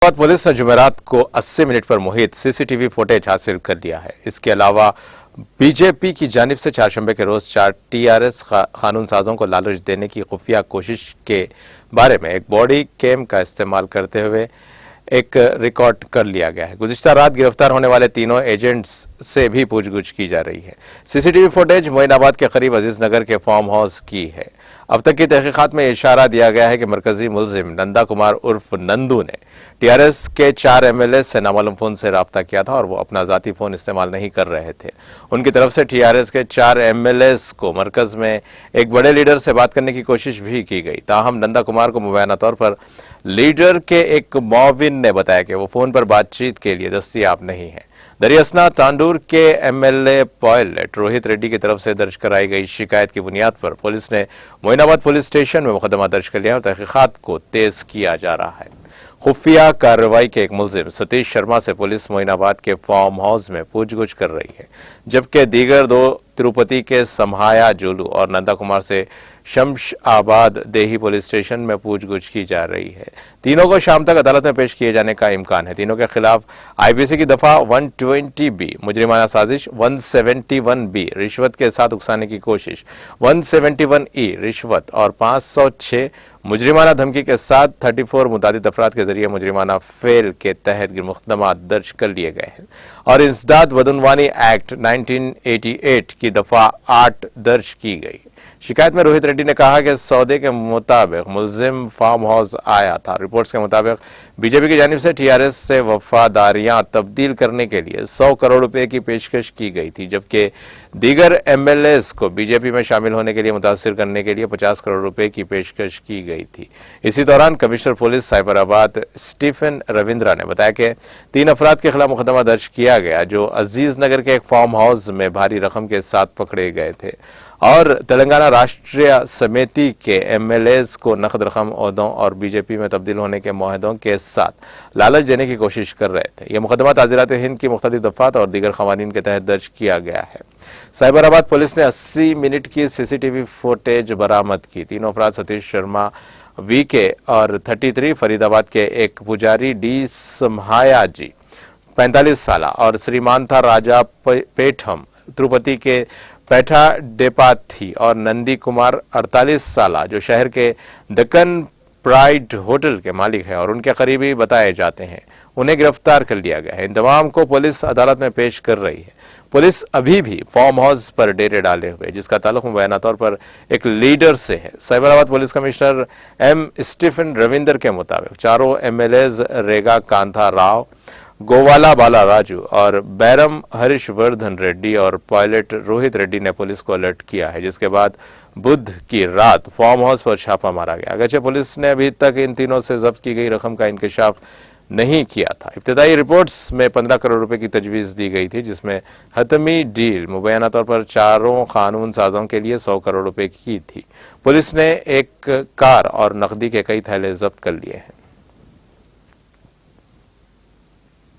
बाद पुलिस ने जुमेरात को 80 मिनट पर मुहित सीसीटीवी फुटेज हासिल कर लिया है। इसके अलावा बीजेपी की जानिब से चारशंबे के रोज 4 टीआरएस कानून साजों को लालच देने की खुफिया कोशिश के बारे में एक बॉडी कैम का इस्तेमाल करते हुए एक रिकॉर्ड कर लिया गया है। गुज़िश्ता रात गिरफ्तार होने वाले तीनों एजेंट्स से भी पूछगछ की जा रही है। सीसीटीवी फुटेज मोइनाबाद के करीब अजीज नगर के फार्म हाउस की है। अब तक की तहकीकात में इशारा दिया गया है कि मरकजी मुलजिम नंदा कुमार उर्फ नंदू ने टीआरएस के 4 एमएलए से नामालूम फोन से रब्ता किया था और वो अपना जाती फोन इस्तेमाल नहीं कर रहे थे। उनकी तरफ से टीआरएस के 4 एमएलए को मरकज में एक बड़े लीडर से बात करने की कोशिश भी की गई। ताहम नंदा कुमार को मुबैना तौर पर लीडर के एक मुआविन ने बताया कि वो फोन पर बातचीत के लिए दस्तयाब नहीं है। दरियासना तांडूर के एमएलए पायलट रोहित रेड्डी की तरफ से दर्ज कराई गई शिकायत की बुनियाद पर पुलिस ने मोइनाबाद पुलिस स्टेशन में मुकदमा दर्ज कर लिया और तहकीकात को तेज किया जा रहा है। खुफिया कार्रवाई के एक मुलजिम सतीश शर्मा से पुलिस मोइनाबाद के फार्म हाउस में पूछगछ कर रही है, जबकि दीगर 2 तिरुपति के समहाया जोलू और नंदा कुमार से शमशाबाद देही पुलिस स्टेशन में पूछगछ की जा रही है। तीनों को शाम तक अदालत में पेश किए जाने का इम्कान है। तीनों के खिलाफ आईपीसी की दफा 120B मुजरिमाना साजिश, 171B रिश्वत के साथ उकसाने की कोशिश, 171E रिश्वत और 506 मुजरिमाना धमकी के साथ 34 मुतादिद अफराद के जरिए मुजरिमाना फेल के तहत मुकदमा दर्ज कर लिए गए हैं और इंसदाद बदनवानी एक्ट 1988 की दफा 8 दर्ज की गई। शिकायत में रोहित रेड्डी ने कहा कि सौदे के मुताबिक मुलजिम फार्म हाउस आया था। रिपोर्ट्स के मुताबिक बीजेपी की जानिब से टीआरएस से वफादारियां तब्दील करने के लिए 100 करोड़ रुपए की पेशकश की गई थी, जबकि दीगर एमएलएस को बीजेपी में शामिल होने के लिए मुतासिर करने के लिए 50 करोड़ रुपए की पेशकश की गई थी। इसी दौरान commissioner police Cyberabad Stephen Ravindra ने बताया कि 3 अफराद के खिलाफ मुकदमा दर्ज किया गया जो अजीज नगर के एक फार्म हाउस में भारी रकम के साथ पकड़े गए थे और तेलंगाना राष्ट्रीय समिति के एमएलएस को नकद रकम ओहदों और बीजेपी में तब्दील होने के मुआहदों के साथ लालच देने की कोशिश कर रहे थे। यह मुकदमा ताज़ीरात हिंद की मुख्तलिफ दफात और दीगर खवानीन के तहत दर्ज किया गया है। साइबराबाद पुलिस ने 80 मिनट की सीसीटीवी फुटेज बरामद की। तीनों अफराद सतीश शर्मा वीके और 33 फरीदाबाद के एक पुजारी डी समहाया जी 45 साल और श्रीमांथा राजा पेठम तिरुपति के पैठा डेपाथी और नंदी कुमार 48 साल जो शहर के दक्कन प्राइड होटल के मालिक हैं और उनके करीबी बताए जाते हैं, उन्हें गिरफ्तार कर लिया गया है। इन तमाम को पुलिस अदालत में पेश कर रही है। पुलिस अभी भी फार्म हाउस पर डेरे डाले हुए जिसका ताल्लुक मुबैना तौर पर एक लीडर से है। Cyberabad police commissioner M Stephen Ravinder के मुताबिक चारों एमएलएज रेगा कांथा राव, गोवाला बाला राजू और बैरम हरीशवर्धन रेड्डी और पायलट रोहित रेड्डी ने पुलिस को अलर्ट किया है, जिसके बाद बुध की रात फार्म हाउस पर छापा मारा गया। अगरचे पुलिस ने अभी तक इन तीनों से जब्त की गई रकम का इंकशाफ नहीं किया था। इब्तदाई रिपोर्ट्स में 15 करोड़ रुपए की तजवीज़ दी गई थी, जिसमें हतमी डील मुबैना तौर पर चारों कानून साजों के लिए 100 करोड़ रुपए की थी। पुलिस ने एक कार और नकदी के कई थैले जब्त कर लिए हैं।